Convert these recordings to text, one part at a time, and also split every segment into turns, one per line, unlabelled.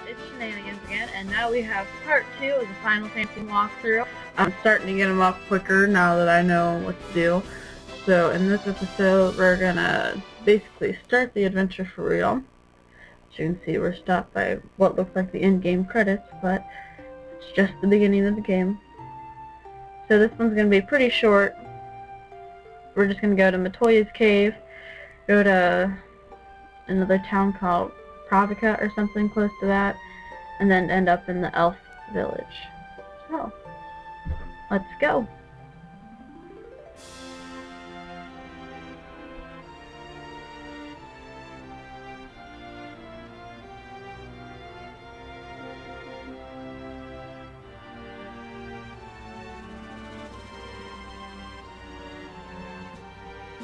it's Shenanigans again, and now we have part 2 of the Final Fantasy walkthrough. I'm starting to get them off quicker now that I know what to do. So in this episode, we're gonna basically start the adventure for real. As you can see, we're stopped by what looks like the in-game credits, but it's just the beginning of the game. So this one's gonna be pretty short. We're just gonna go to Matoya's cave, go to another town called Pravica or something close to that, and then end up in the elf village. So, let's go.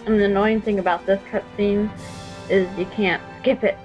And the annoying thing about this cutscene is you can't skip it.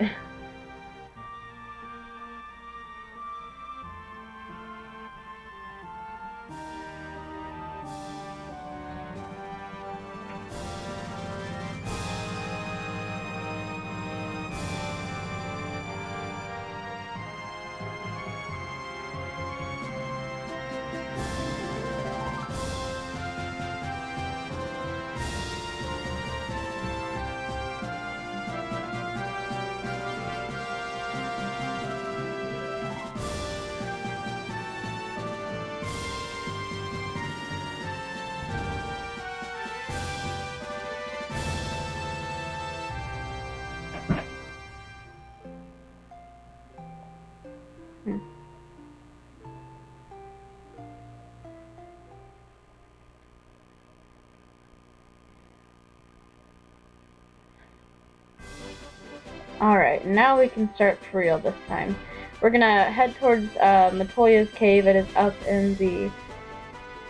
Alright, now we can start for real this time. We're gonna head towards Matoya's cave. It is up in the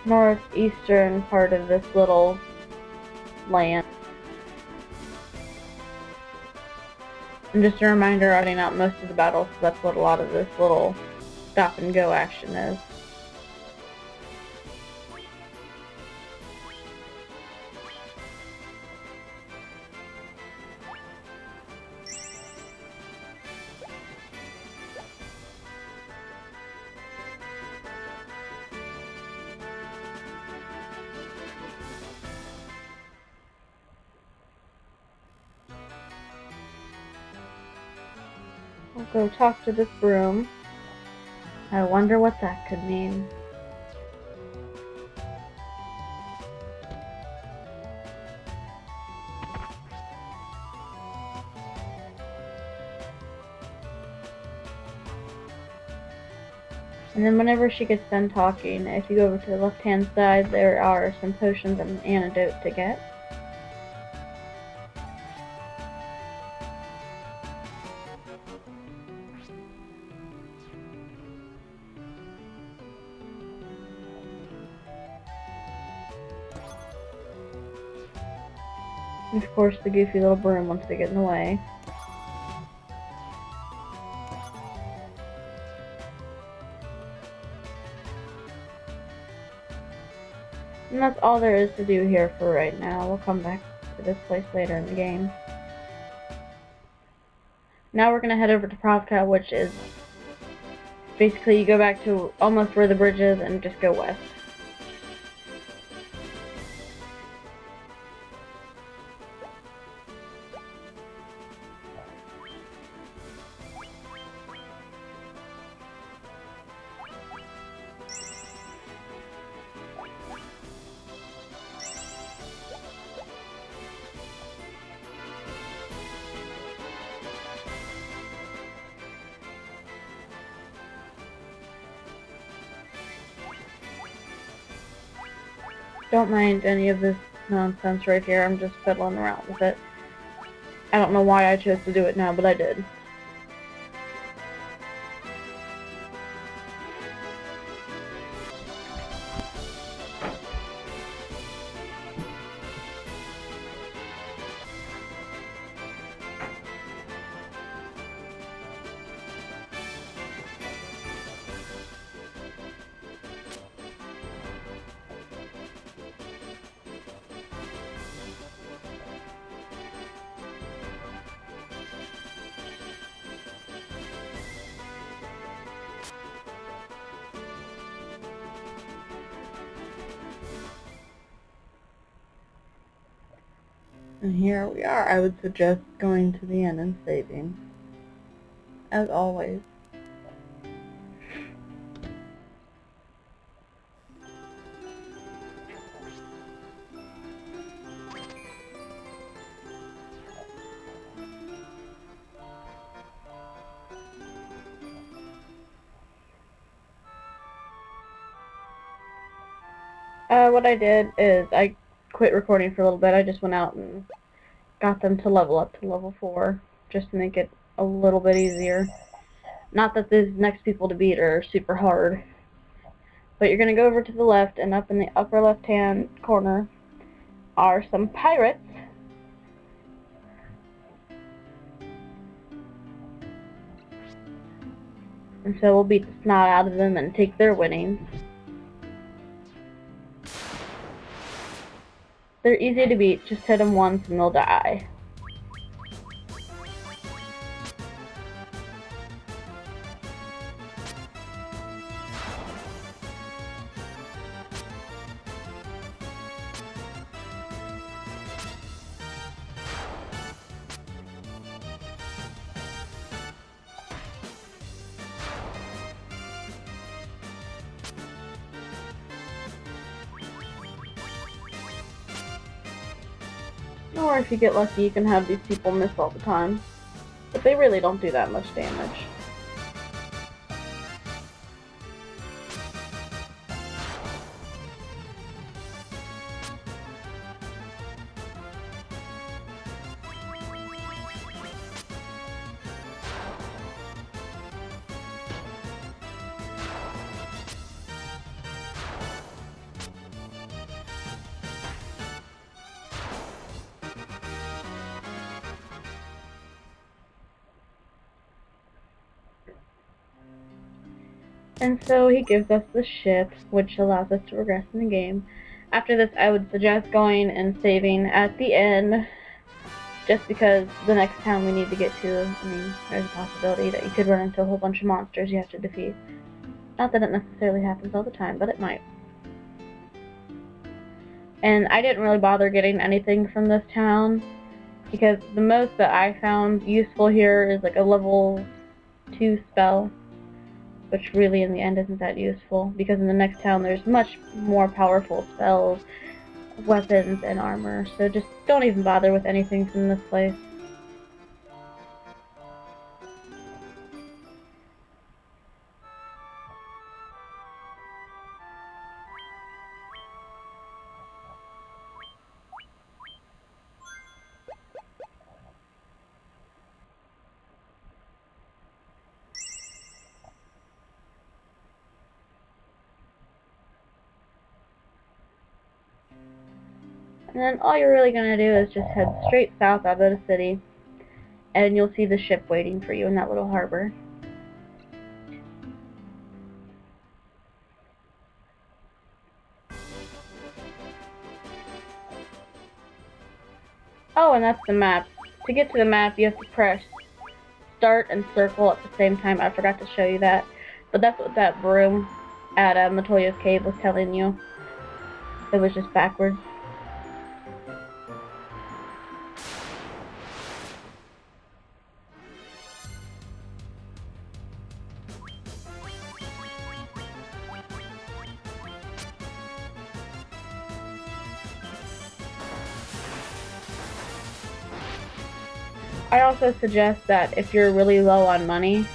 northeastern part of this little land. And just a reminder, running out most of the battles, so that's what a lot of this little stop and go action is. We'll go talk to this broom. I wonder what that could mean. And then whenever she gets done talking, if you go over to the left-hand side, there are some potions and an antidote to get. And of course, the goofy little broom wants to get in the way. And that's all there is to do here for right now. We'll come back to this place later in the game. Now we're going to head over to Pravka, which is basically you go back to almost where the bridge is and just go west. Don't mind any of this nonsense right here, I'm just fiddling around with it. I don't know why I chose to do it now, but I did. And here we are. I would suggest going to the end and saving, as always. What I did is I quit recording for a little bit. I just went out and got them to level up to level 4, just to make it a little bit easier. Not that these next people to beat are super hard, but you're going to go over to the left, and up in the upper left-hand corner are some pirates. And so we'll beat the snot out of them and take their winnings. They're easy to beat, just hit them once and they'll die. Or if you get lucky, you can have these people miss all the time. But they really don't do that much damage. And so he gives us the ship, which allows us to progress in the game. After this, I would suggest going and saving at the end, just because the next town we need to get to, I mean, there's a possibility that you could run into a whole bunch of monsters you have to defeat. Not that it necessarily happens all the time, but it might. And I didn't really bother getting anything from this town, because the most that I found useful here is like a level 2 spell, which really in the end isn't that useful, because in the next town there's much more powerful spells, weapons, and armor, so just don't even bother with anything from this place. And then all you're really going to do is just head straight south out of the city, and you'll see the ship waiting for you in that little harbor. Oh, and that's the map. To get to the map, you have to press start and circle at the same time. I forgot to show you that. But that's what that broom at Matoya's cave was telling you. It was just backwards. I also suggest that if you're really low on money,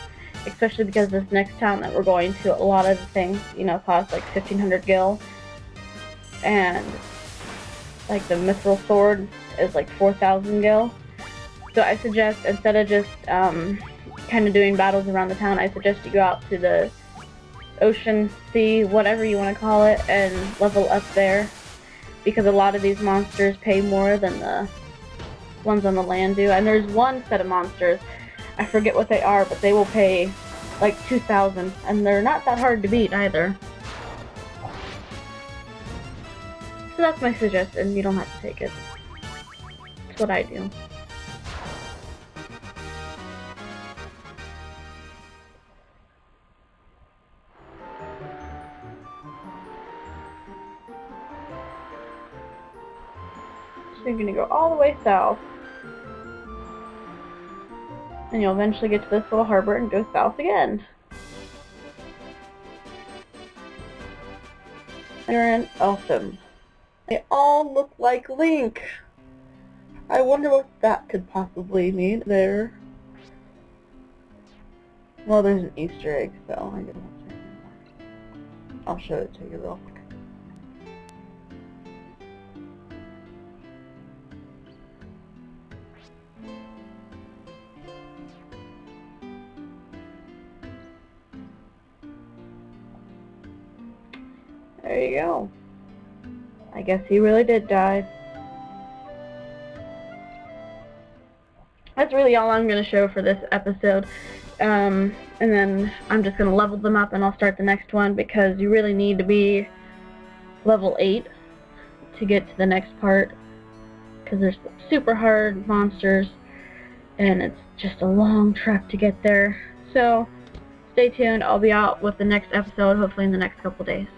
especially because this next town that we're going to, a lot of the things, cost like 1,500 gil, and like the mithril sword is like 4,000 gil. So I suggest, instead of just kind of doing battles around the town, I suggest you go out to the ocean, sea, whatever you want to call it, and level up there, because a lot of these monsters pay more than the ones on the land do. And there's one set of monsters, I forget what they are, but they will pay like 2,000, and they're not that hard to beat either. So that's my suggestion. You don't have to take it. That's what I do. So you're going to go all the way south. And you'll eventually get to this little harbor and go south again. You're in Eltham. They all look like Link. I wonder what that could possibly mean there. Well, there's an Easter egg, so I guess I'll show it to you real quick. There you go. I guess he really did die. That's really all I'm going to show for this episode. And then I'm just going to level them up and I'll start the next one because you really need to be level 8 to get to the next part. Because there's super hard monsters and it's just a long trek to get there. So stay tuned. I'll be out with the next episode hopefully in the next couple days.